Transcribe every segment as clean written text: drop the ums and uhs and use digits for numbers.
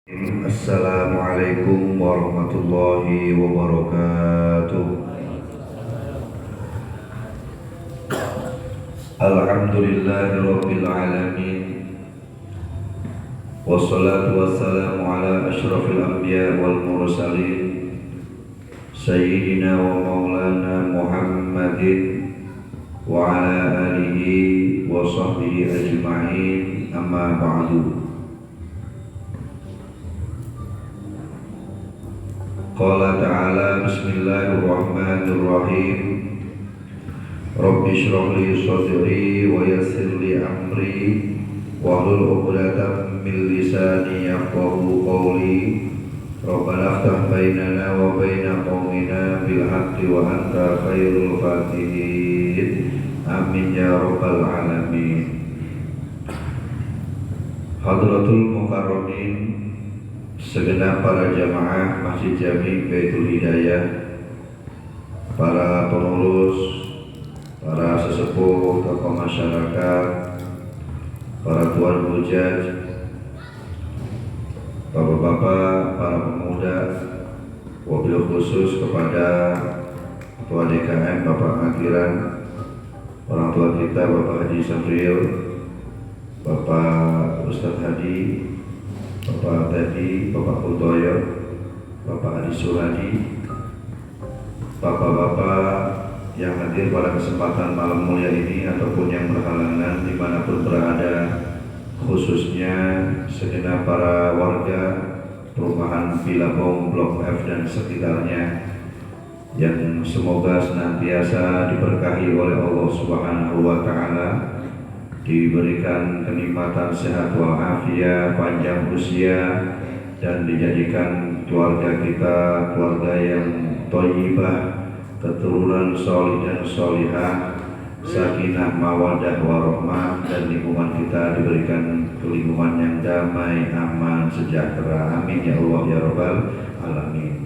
Assalamualaikum warahmatullahi wabarakatuh. Alhamdulillahi rabbil alamin. Wassalatu wassalamu ala asyrafil anbiya wal mursalin Sayyidina wa maulana Muhammadin wa ala alihi wa sahbihi ajma'in, amma ba'du. Qala ta'ala bismillahirrahmanirrahim. Rabbi shrah li sadri wa yassir li amri wahlul 'uqdatam min lisani yafqahu qawli. Rabbana iftah bainana wa baina qaumina bil haqqi wa anta khairul fatihin. Amin ya rabbal alamin. Hadratul mukarramin, segenap para jamaah Masjid Jami Baitul Hidayah, para pengurus, para sesepuh, tokoh masyarakat, para tuan hujaj, bapak-bapak, para pemuda, wabil khusus kepada Ketua DKM Bapak Makiran, orang tua kita Bapak Haji Safril, Bapak Ustadz Hadi, Bapak Teddy, Bapak Kutoyo, Bapak Adi Suradi, bapak-bapak yang hadir pada kesempatan malam mulia ini ataupun yang berhalangan dimanapun berada, khususnya segenap para warga perumahan Villa Bom Blok F dan sekitarnya, yang semoga senantiasa diberkahi oleh Allah Subhanahu wa Ta'ala, diberikan kenikmatan sehat walafiat, panjang usia, dan dijadikan keluarga kita keluarga yang thayyibah, keturunan sholih dan sholihah, sakinah mawaddah warahmah, dan lingkungan kita diberikan lingkungan yang damai, aman, sejahtera. Amin ya Allah ya rabbal alamin.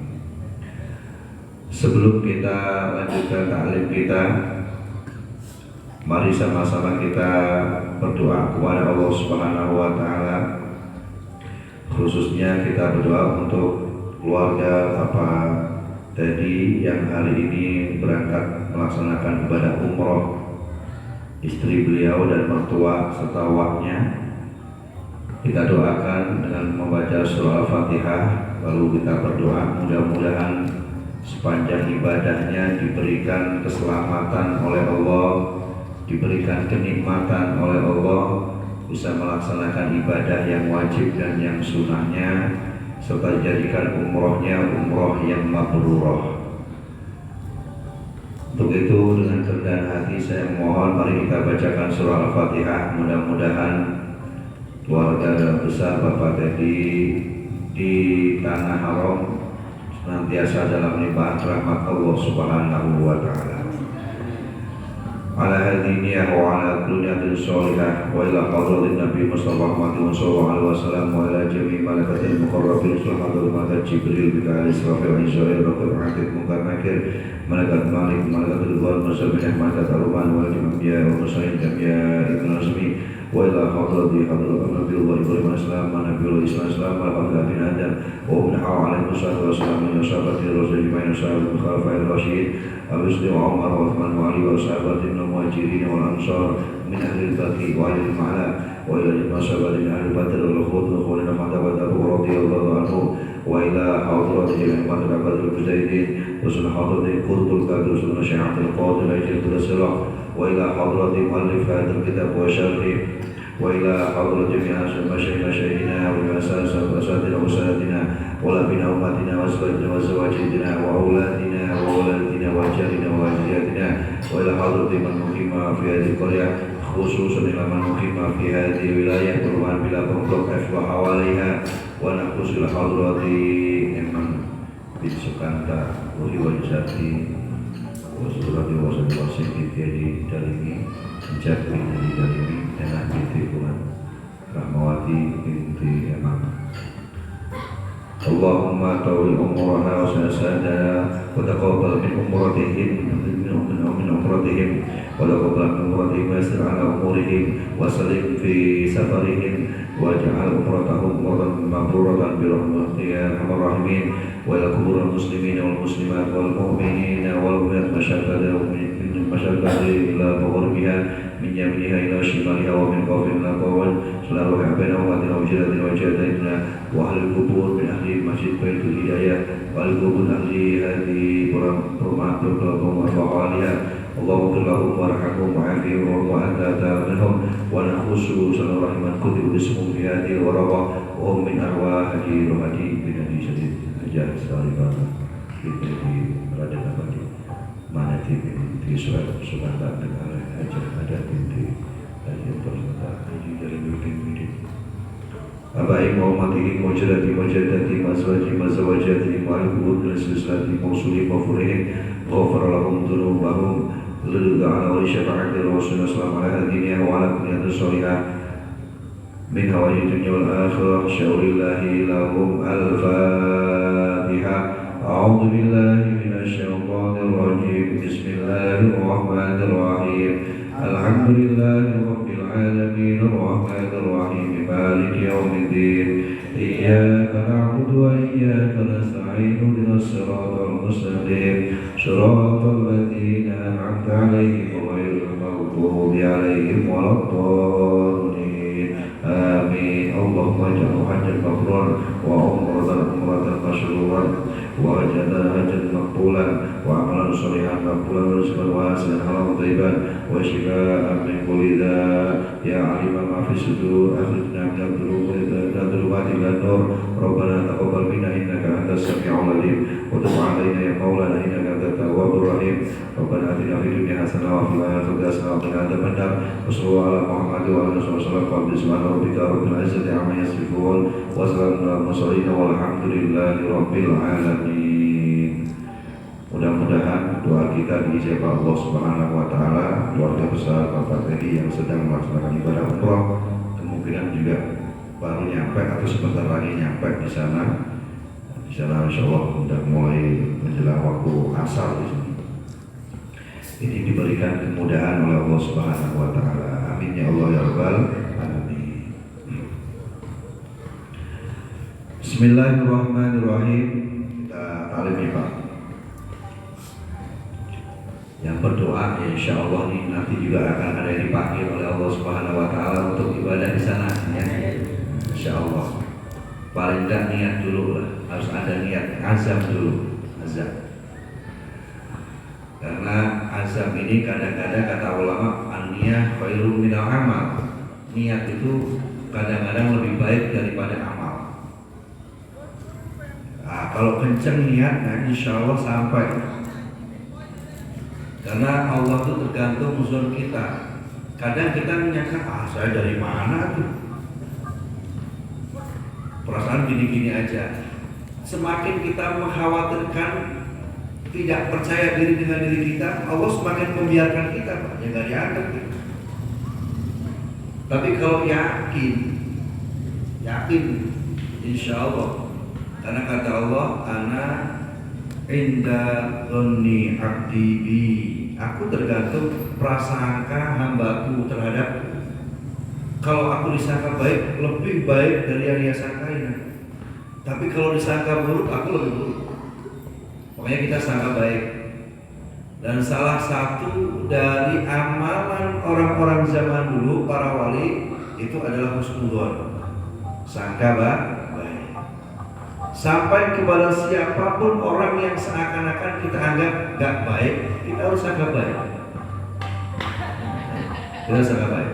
Sebelum kita lanjutkan ta'lim kita, mari sama-sama kita berdoa kepada Allah Subhanahu wa Ta'ala. Khususnya kita berdoa untuk keluarga Bapak Teddy yang hari ini berangkat melaksanakan ibadah umroh, istri beliau dan mertua serta waknya. Kita doakan dengan membaca surah Al-Fatihah, lalu kita berdoa mudah-mudahan sepanjang ibadahnya diberikan keselamatan oleh Allah, diberikan kenikmatan oleh Allah, bisa melaksanakan ibadah yang wajib dan yang sunnahnya, serta dijadikan umrohnya umroh yang mabrurah. Untuk itu dengan kerendahan hati saya mohon mari kita bacakan surah Al-Fatihah. Mudah-mudahan keluarga besar Bapak Teddy di Tanah Haram senantiasa dalam limpahan rahmat Allah Subhanahu wa Ta'ala. Ala hadiniya wa ala kulli niyatin sholihah wa ila hadratin Nabi Mustafa Muhammad sallallahu alaihi wasallam wa ila jami'i malaikatil muqarrabin sulhadul malaikat Jibril bika Israfil Israil Raqib Atid Munkar Nakir malaikat Malik malaikatul Ridwan Musabbih malaikat Ar-Rahman wa al-Anbiya wa Musayyid Jamia Ibn Azmi wa ila hadrati hadratul Nabiullah Ibrahim as-salam wa Nabiullah Islam as-salam wa Nabiullah bin Adam wa ibn Hawa alaihi wassalam wa sahabati Rasul Ibrahim sahabat Khulafair Rasyidin Abu Sidi wa Umar wa Uthman wa Ali wa sahabatin muhajirin wal ansar min ahli al-baqi wa ahli al-ma'la wa ila jami'i sahabatin ahli Badr wal Uhud wa khulina ma'tabat Abu radhiyallahu anhu wa ila hawdrat jami'i ma'tabat al-Mujahiddin wa sunna hadratin Qurtul Qadir sunna syi'atul Qadir ajil kudasalah wa ila hadratin muallif hadal kitab wa syarhi wa ila hadrat jami'a masyayikhina wa asatidina wa sayyidina wa labina umatina wa zawajidina wa auladina wa auladina wa jarina wa jariyatina wa ila hadrati man muqima fi hadhihi qaryah khususan ila man muqima fi hadhihi wilayah perumahan Villa Bom Blok F wa hawaliha wa naqsul hadrati Imam bin Sukanta wa Jati wa surati wa sallati di dalimi Jati di dalimi enak binti Rahmawati binti Imam اللهم طول أمورها وسدادها وتقبل من أمورتهم من أمورتهم وتقبل من أمورتهم ويسر على أمورهم وسلم في سفرهم واجعل أمورتهم أمورا مبرورة برحمتك يا أرحم الراحمين وإلى قبور المسلمين والمسلمات والمؤمنين والمؤمنات مشاهد إلى مغربها من يمينها إلى شمالها ومن خوف إلى قول selalu habana wa atina wajadatina wajadatina wa ahli kubur min ahli masjid baitul hidayah wa ahli kubur ahli hadi rumah berkelabung wa aliha Allahumma lahum warhamhum wa'afihim wa anta ta'aminhum wa nakhusu sallallahu rahiman kutib bismum fi hadi wa rawah wa min arwah haji rohadi bin hadi syadid ajar salibana binti raden abadi manati binti surat subhanallah dengan ajar ada binti haji terserta haji dari binti Abaihim wa umatihim wa jadati wa jadati mazwajihim wa zawajatihim wa al-qubur min silsilati mawsulihim wa furihim ghafara lahum dhunubahum lidha ala wa syafa'ati rasulullah sallallahu alaihi wa ala kulli sholihah min hawaji dunya wal akhirah syaulillahi lahum al-fatiha a'udhu billahi minasy syaithanir rajim bismillahirrahmanirrahim alhamdulillahi rabbil alamin arrahmanir rahim maliki yaumiddin iyyaka na'budu wa iyyaka nasta'in ihdinas siratal mustaqim siratal ladzina an'amta 'alaihim ghairil maghdubi 'alaihim waladdallin amin Allahumma ij'al hajjan mabruran wa umratan mashruran wa hajjan maqbulan wa amalan shalihan maqbulan wa rizqan wasi'an halalan thayyiban wa shifaa'an min kulli dha' ya 'aliman ma fi sudur akhrijna min adh-dhulumati ila an-nur rabbana taqabbal minna innaka antas sami'ul 'alim wa tub 'alaina ya maulana innaka antat tawwabur rahim rabbana atina fid dunya hasanah wa fil akhirati hasanah wa qina adzabannar wa sallallahu ala muhammad wa ala alihi wasallam wa bismillahir rabbika rabbil izzati amma yasifun wa salamun alal mursalin walhamdulillahi rabbil alamin. Mudah-mudahan doa kita diijabah Allah Subhanahu wa taala. Keluarga besar Bapak Teddy yang sedang melaksanakan ibadah umrah kemungkinan juga baru nyampe atau sebentar lagi nyampe di sana. Di sana insyaallah sudah mulai menjelang waktu asar di sini. Ini diberikan kemudahan oleh Allah Subhanahu wa taala. Amin ya Allah ya rabbal alamin. Bismillahirrahmanirrahim. Kita talim ya Pak. Yang berdoa ya insya Allah ini nanti juga akan ada yang dipanggil oleh Allah Subhanahu wa taala untuk ibadah di sana ya. Insya Allah. Paling tidak niat dulu lah, harus ada niat, azam dulu, azam. Karena azam ini kadang-kadang kata ulama an-niyah khairun minal amal. Niat itu kadang-kadang lebih baik daripada amal. Nah, kalau kenceng niat, nah insya Allah sampai. Karena Allah itu tergantung uzur kita. Kadang kita menyangka, saya dari mana tuh? Perasaan gini-gini aja. Semakin kita mengkhawatirkan, tidak percaya diri dengan diri kita, Allah semakin membiarkan kita, Pak. Ya nggak diangkat gitu. Tapi kalau yakin, insya Allah. Karena kata Allah, ana inda dhanni abdi bi. Aku tergantung prasangka hambaku terhadapku. Kalau aku disangka baik, lebih baik dari yang dia sangkain. Tapi kalau disangka buruk, aku lebih buruk. Pokoknya kita sangka baik. Dan salah satu dari amalan orang-orang zaman dulu, para wali, itu adalah husnudzon. Sangka baik. Sampai kepada siapapun orang yang seakan-akan kita anggap gak baik, kita harus sangka baik. Kita sangka baik.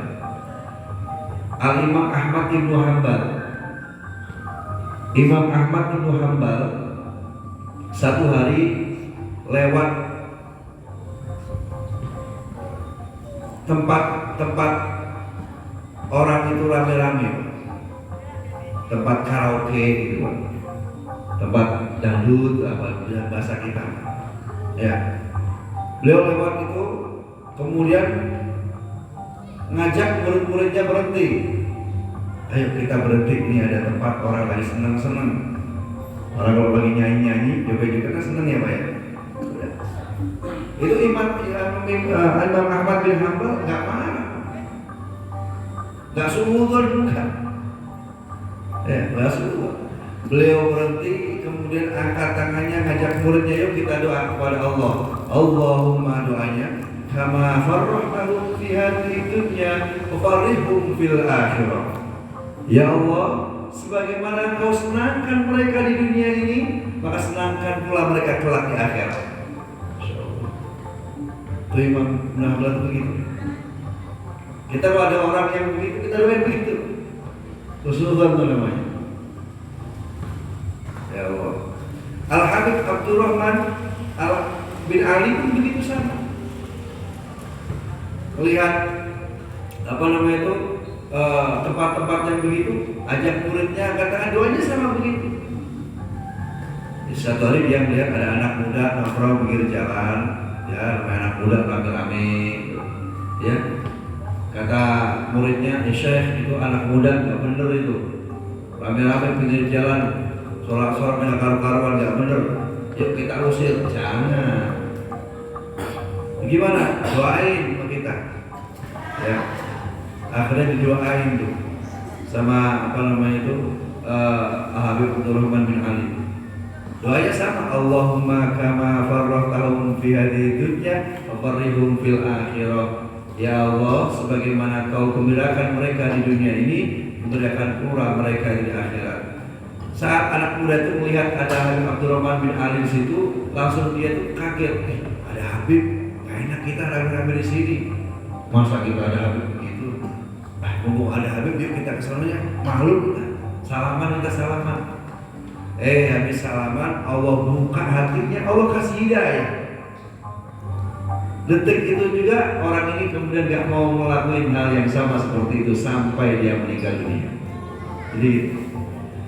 Al-Imam Ahmad Ibnu Hanbal. Imam Ahmad Ibnu Hanbal satu hari lewat tempat orang itu rame-rame, tempat karaoke gitu, tempat dangdut apa bahasa kita. Ya, beliau lewat itu kemudian ngajak murid-muridnya berhenti. Ayo kita berhenti, ini ada tempat orang lagi senang-senang. Orang kalau lagi nyanyi-nyanyi, joget-joget kan seneng ya Pak ya. Itu Imam Ahmad bin Hanbal nggak marah, nggak suudzon juga, nggak suudzon. Beliau berhenti, kemudian angkat tangannya, ngajak muridnya, yuk kita doa kepada Allah. Allahumma, doanya, kama farrahtahu fi hadhihi dunya wa farrihhum fil akhirah. Ya Allah, sebagaimana Engkau senangkan mereka di dunia ini, maka senangkan pula mereka kelak di akhirat. Itu Imam Nahbal begitu. Kita kalau ada orang yang begitu, kita doain begitu. Rasulullah itu namanya. Ya Allah. Al-Habib Abdurrahman bin Ali pun begitu sama. Lihat itu tempat-tempat yang begitu, ajak muridnya, katakan doanya sama begitu. Satu hari dia melihat ada anak muda nongkrong pinggir jalan, ya, anak muda rame-rame, ya. Kata muridnya, Syekh, itu anak muda nggak bener itu, rame-rame pinggir jalan, sorak-sorak dengan karu-karuan, nggak bener. Yuk kita usir. Jangan. Gimana? Doain sama kita, ya. Akhirnya didoain tuh sama Habib Abdurrahman bin Ali. Doanya sama, Allahumma kama farrahtahum fi hadhihi dunya wa farrihhum fil akhirah. Ya Allah, sebagaimana Kau gembirakan mereka di dunia ini, gembirakan pula mereka di akhirat. Saat anak muda itu melihat ada Habib Abdurrahman bin Ali di situ, langsung dia tuh kaget. Ada Habib, gak enak kita rame-rame di sini. Masa kita ada Habib begitu? Mumpung ada Habib, yuk kita kesananya. Malu kita, salaman. Habis salaman, Allah buka hatinya, Allah kasih hidayah. Detik itu juga orang ini kemudian gak mau ngelakuin hal yang sama seperti itu sampai dia meninggal dunia. Jadi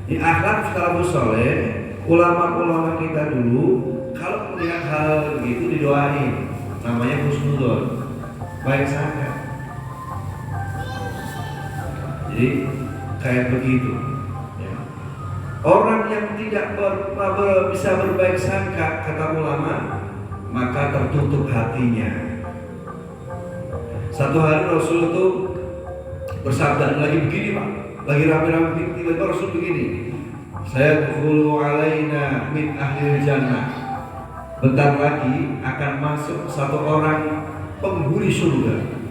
di akhlak salafus saleh, ulama-ulama kita dulu kalau melihat hal begitu didoain, namanya husnudzon, baik sangka. Jadi kayak begitu. Ya. Orang yang tidak bisa berbaik sangka, kata ulama, maka tertutup hatinya. Satu hari Rasul itu bersabda, lagi begini Pak, lagi rame-rame begini, tiba-tiba Rasul begini, saya tukhulu alaina min ahlil jannah. Bentar lagi akan masuk satu orang penghuni surga.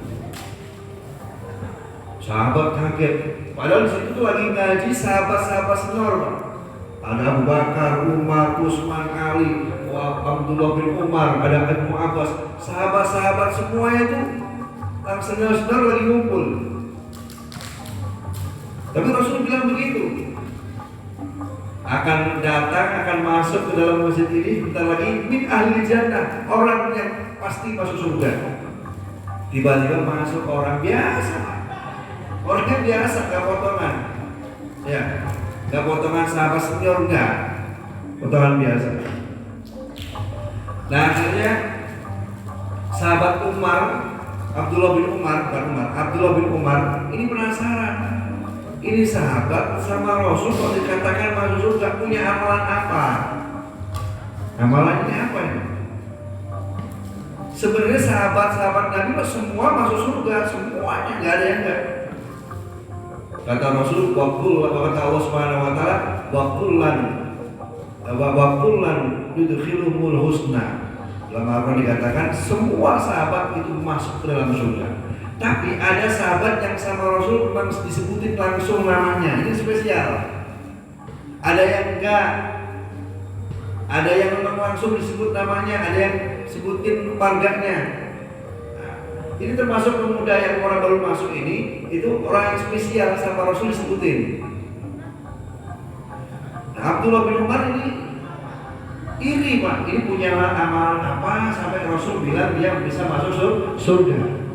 Sahabat kaget, padahal di situ tuh lagi ngaji sahabat-sahabat senior Pak. Ada Abu Bakar, Umar, Utsman, Ali, Abdullah bin Umar, ada Ibnu Abbas, sahabat-sahabat semua itu yang senior-senior lagi ngumpul. Tapi Rasul bilang begitu, akan datang, akan masuk ke dalam masjid ini bentar lagi min ahli jannah, orang yang pasti masuk surga. Tiba-tiba masuk orang biasa. Orangnya biasa, gak potongan, ya, gak potongan sahabat senior, enggak, potongan biasa. Nah akhirnya sahabat Abdullah bin Umar ini penasaran, ini sahabat sama Rasul kok dikatakan masuk surga, punya amalan apa? Amalannya apa ini? Sebenarnya sahabat-sahabat Nabi semua masuk surga, semuanya, nggak ada yang enggak. Kata Rasul, kata Allah Subhanahu wa taala, waqullan yudkhilumul husna. Dalam Al-Qur'an dikatakan semua sahabat itu masuk ke dalam surga. Tapi ada sahabat yang sama Rasul memang disebutin langsung namanya. Ini spesial. Ada yang enggak. Ada yang memang langsung disebut namanya, ada yang sebutin marganya. Ini termasuk pemuda yang orang baru masuk ini, itu orang yang spesial sama Rasul disebutin. Nah, Abdullah bin Umar ini iri Pak, ini punya amalan apa sampai Rasul bilang dia bisa masuk surga.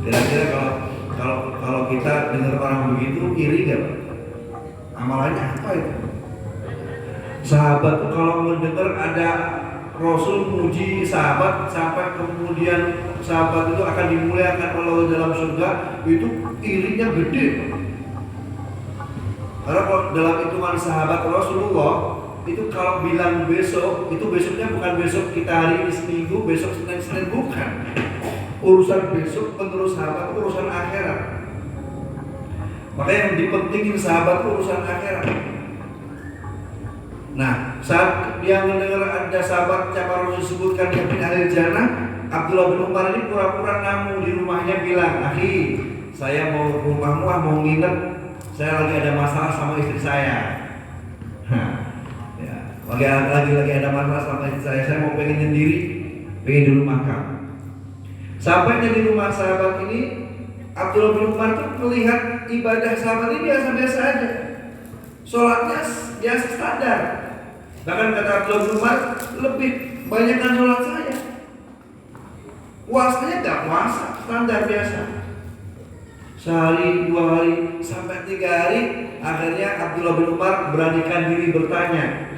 Kira-kira kalau kita dengar orang begitu iri gak Pak? Amalannya apa itu? Sahabat tuh kalau mendengar ada Rasul muji sahabat sampai kemudian sahabat itu akan dimuliakan oleh Allah dalam surga, itu irinya gede. Karena kalau dalam hitungan sahabat Rasulullah itu kalau bilang besok, itu besoknya bukan besok kita hari ini seminggu, besok Senin bukan. Urusan besok menurut sahabat itu urusan akhirat. Makanya yang dipentingin sahabat itu urusan akhirat. Nah, saat dia mendengar ada sahabat yang Rasul disebutkan yang min ahli jannah, Abdullah bin Umar ini pura-pura namu di rumahnya bilang, "Akhi, saya mau ke rumahmu, mau nginep. Saya lagi ada masalah sama istri saya." Ya, lagi ada masalah sama istri saya mau pengen sendiri, pengen di rumah kamu. Sampainya di rumah sahabat ini, Abdullah bin Umar tuh melihat ibadah sahabat ini biasa-biasa aja. Sholatnya biasa standar. Bahkan kata Abdullah bin Umar, lebih banyakkan sholat saya. Puasanya gak puasa, standar biasa. Sehari, 2 hari, sampai 3 hari, akhirnya Abdullah bin Umar beranikan diri bertanya,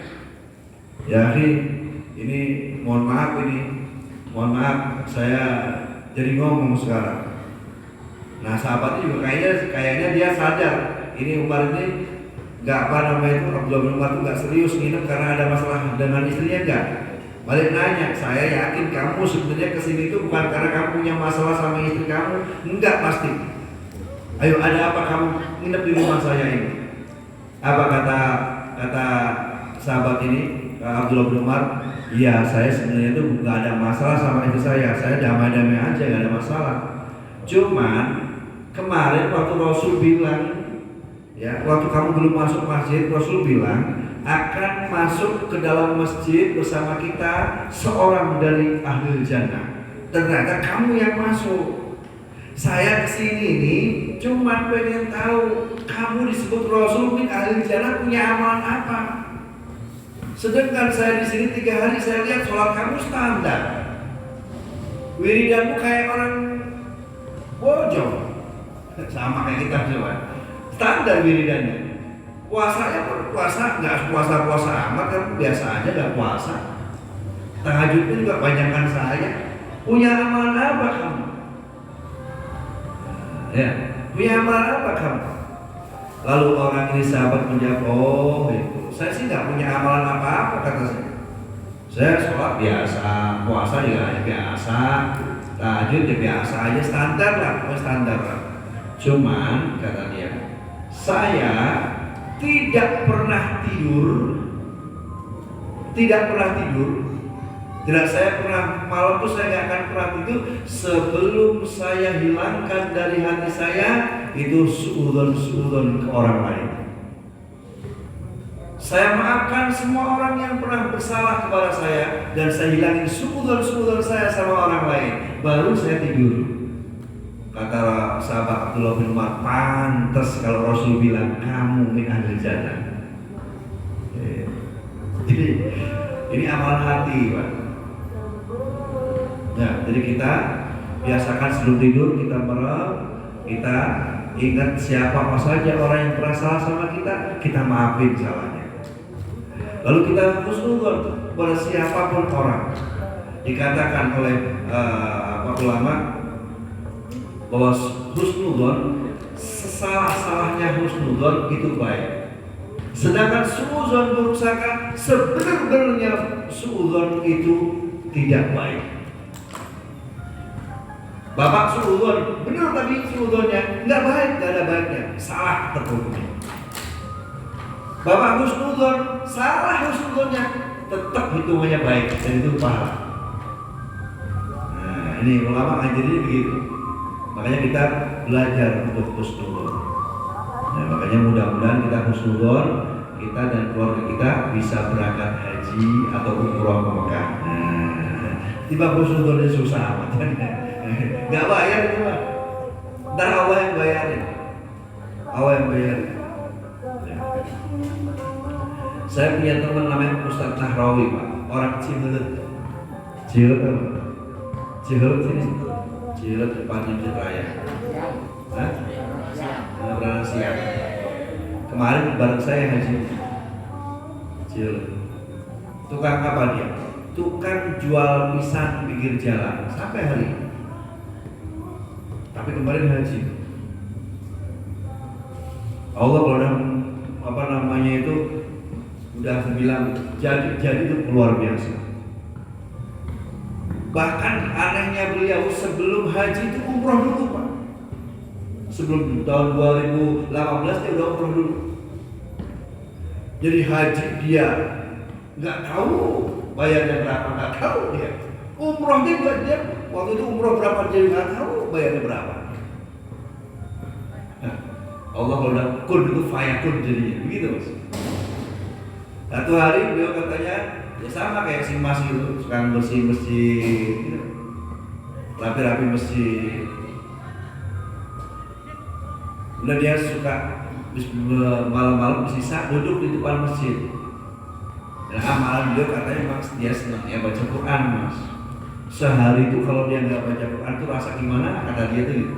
"Ya ini mohon maaf saya jadi ngomong sekarang." Nah sahabat juga kayaknya dia sadar ini Umar ini Abdullah bin Umar itu nggak serius nginep karena ada masalah dengan istrinya enggak. Balik nanya, "Saya yakin kamu sebenarnya kesini itu bukan karena kamu punya masalah sama istri kamu." "Enggak pasti." "Ayo, ada apa kamu nginep di rumah saya ini?" Apa kata sahabat ini, Abdullah bin Umar, "Iya, saya sebenarnya itu nggak ada masalah sama istri saya damai-damai aja, nggak ada masalah. Cuman kemarin waktu Rasul bilang, ya, waktu kamu belum masuk masjid, Rasul bilang akan masuk ke dalam masjid bersama kita seorang dari ahli jannah. Ternyata kamu yang masuk. Saya kesini nih cuma pengen tahu kamu disebut Rasul min ahli jannah punya amalan apa. Sedangkan saya di sini 3 hari saya lihat sholat kamu standar. Wiridanmu kayak orang bojong, sama kayak kita coba. Standar wiridannya. Puasanya pun nggak puasa amat kan, biasa aja nggak puasa. Tahajudnya juga banyakkan saya. Punya amalan apa kamu? Ya, punya amalan apa kamu? Lalu orang ini sahabat menjawab, "Oh itu, saya sih nggak punya amalan apa-apa," kata saya. "Saya sholat biasa, puasa juga biasa, tahajud ya biasa aja, standar lah. Cuman," kata dia, "saya tidak pernah tidur. Saya pernah malam tuh saya nggak akan pernah tidur sebelum saya hilangkan dari hati saya itu suudzon ke orang lain. Saya maafkan semua orang yang pernah bersalah kepada saya dan saya hilangin suudzon saya sama orang lain. Baru saya tidur." Kata sahabat Abdullah bin Umar, "Pantas kalau Rasul bilang kamu min ahli jannah." Jadi ini amalan hati, Pak. Nah, jadi kita biasakan sebelum tidur kita merem, kita ingat siapa saja orang yang pernah salah sama kita maafin salahnya. Lalu kita husnudzon kepada siapapun orang. Dikatakan oleh ulama bahwa husnudzon, sesalah-salahnya husnudzon itu baik. Sedangkan suudzon buruk sangka, sebenar-benarnya suudzon itu tidak baik. Bapak suudzon, benar tapi suudzonnya nggak baik, nggak ada baiknya, salah terhukumnya. Bapak husnudzon, salah husnudzonnya, tetap hitungannya baik dan itu pahala. Nah, ini ulama ngajarinnya begitu. Makanya kita belajar untuk husnudzon. Nah, makanya mudah-mudahan kita husnudzon, kita dan keluarga kita bisa berangkat haji atau umroh ke Mekah. Nah, tiba husnudzonnya susah amat. Nggak bayar itu Pak. Ntar Allah yang bayarin. Saya punya teman namanya Ustadz Nahrawi, Pak. Orang Cileut apa? Cileut sini. Cileut depannya Masjid Raya. Hah? Beneran siap. Kemarin bareng saya haji. Cileut. Tukang apa dia? Tukang jual pisang pinggir jalan sampai hari ini. Tapi kemarin haji. Allah kalau udah apa namanya itu udah bilang jadi itu luar biasa. Bahkan anehnya beliau sebelum haji itu umroh dulu Pak. Sebelum tahun 2018 dia udah umroh dulu. Jadi haji dia nggak tahu bayarnya berapa, nggak tahu dia. Umroh dia waktu itu umroh berapa dia nggak tahu bayarnya berapa. Nah, Allah kalau udah kun itu fayakun jadinya, begitu Mas. Satu hari beliau katanya ya sama kayak si Mas itu, sekarang bersih gitu. Rapi-rapi masjid. Udah dia suka malam-malam sisa duduk di depan masjid. Dan amalan beliau katanya Mas dia senangnya baca Quran Mas. Sehari itu kalau dia nggak baca Quran itu rasa gimana? Kata dia tuh gitu.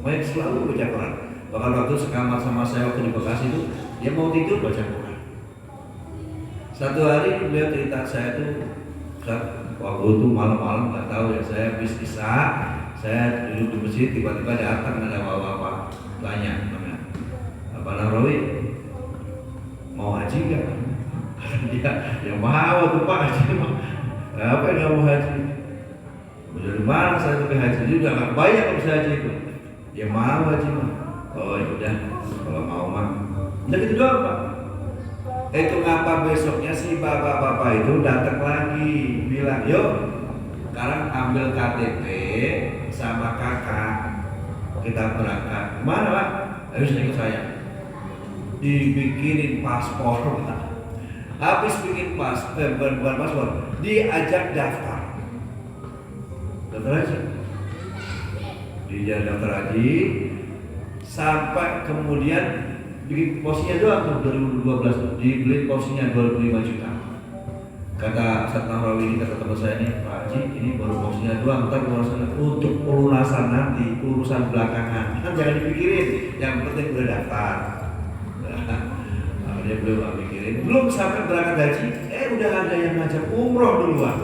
Makanya selalu baca Quran. Bahkan waktu sekamar sama saya waktu di Bekasi itu dia mau tidur baca Quran. Satu hari beliau cerita saya tuh waktu itu malam-malam nggak tahu ya saya habis isya, saya duduk di masjid tiba-tiba datang ada bapak-bapak tanya apa Narawi mau haji nggak? Dia yang mau tuh Pak haji mah apa yang nggak mau haji? Dari mana saya tuh haji juga nggak bayar kalau bisa haji itu. Dia mau haji mah. Oh ya udah kalau mau mah. Udah gitu doang Pak. Itu ngapa besoknya si bapak-bapak itu datang lagi bilang yuk sekarang ambil KTP sama kakak kita berangkat. Mana Pak? Harus ikut saya. Dibikinin paspor Pak. Habis bikin bukan paspor, diajak daftar haji. Diajak daftar haji sampai kemudian bikin posisinya doang tuh 2012 tuh dibeli posisinya 25 juta. Kata Ustaz Nahrawi ini kata teman saya nih Pak Haji ini baru posisinya doang, ntar untuk pelunasan nanti urusan belakangan kan jangan dipikirin, yang penting udah daftar. Dia belum mikirin, belum sampai berangkat haji, udah ada yang ngajak umroh duluan.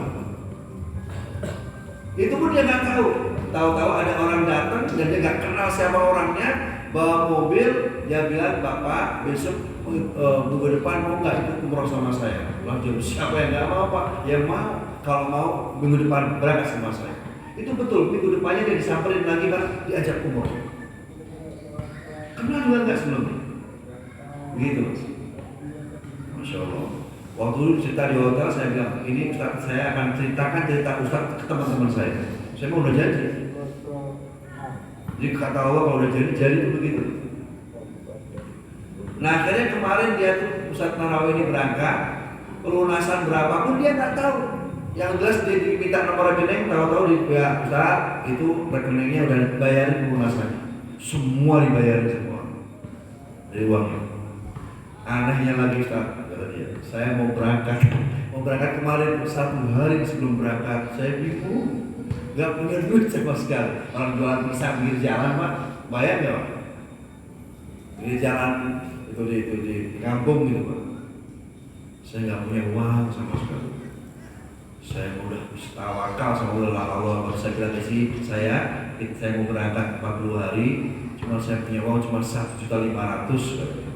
Itu pun dia nggak tahu. Tahu-tahu ada orang datang dan dia nggak kenal siapa orangnya, bawa mobil, dia bilang Bapak besok minggu depan mau nggak ikut umroh sama saya? Langsung siapa yang nggak mau Pak? Yang mau, kalau mau minggu depan berangkat sama saya. Itu betul, minggu depannya dia disamperin lagi kan, diajak umroh. Kenal juga nggak sebelumnya? Begitu Mas. Masya Allah. Waktu dulu cerita di hotel saya bilang ini Ustaz saya akan ceritakan cerita Ustaz ke teman-teman saya. Saya mau udah jadi. Jadi kata Allah kalau udah jadi itu begitu. Nah akhirnya kemarin dia tuh Ustaz Nahrawi ini berangkat, pelunasan berapapun dia nggak tahu. Yang jelas dia diminta nomor rekening, tahu-tahu di pihak Ustaz itu rekeningnya udah dibayarin pelunasannya. Semua dibayarin semua dari uangnya. Anehnya lagi Ustaz, kata dia, saya mau berangkat kemarin 1 hari sebelum berangkat, saya bingung, nggak punya duit sama sekali. Orang jualan pisang pinggir jalan Pak, bayar nggak Pak? Pinggir jalan itu di kampung gitu Pak. Saya nggak punya uang sama sekali. Saya udah tawakal sama Allah. Saya bilang sih saya mau berangkat 40 hari, cuma saya punya uang cuma 1.500.000.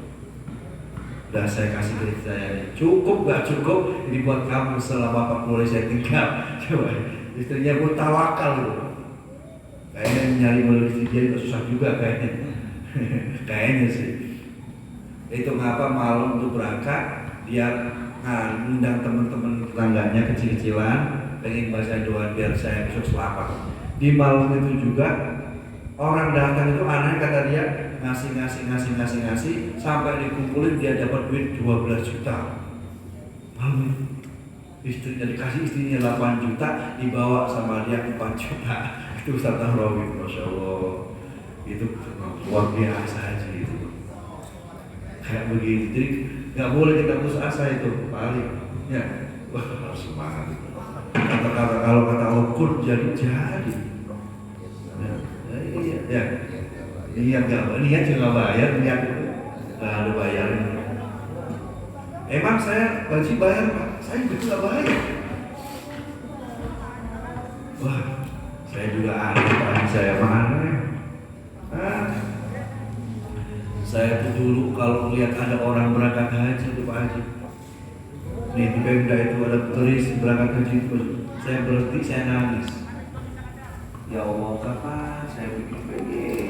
Udah saya kasih kredit saya, cukup gak cukup ini buat kamu selama 40 hari saya tinggal. Coba istrinya pun tawakal gitu. Kayaknya nyari melalui istri dia itu susah juga kayaknya. Kayaknya sih. Itu ngapa malam untuk berangkat dia ngundang teman-teman tetangganya kecil-kecilan pengen baca doa biar saya besok selamat. Di malam itu juga orang datang itu aneh kata dia ngasih sampai dikumpulin dia dapat duit 12 juta. Istrinya dikasih istrinya 8 juta dibawa sama dia 4 juta. Itu Ustaz Nahrawi, Masya Allah. Itu luar biasa aja itu. Kayak begitu. Jadi nggak boleh kita putus asa itu paling. Ya, harus semangat. Kata-kata kalau kata Allah kun jadi. Ya. Niat juga bayar, niat itu nggak ada bayarin. Emang saya wajib bayar Pak, saya juga nggak bayar. Wah, saya juga ada Pak, saya mana? Saya tuh dulu kalau melihat ada orang berangkat haji itu Pak Haji, nih di Pemda itu ada turis berangkat haji itu, saya berhenti, saya nangis. Ya Allah, kapan saya pengen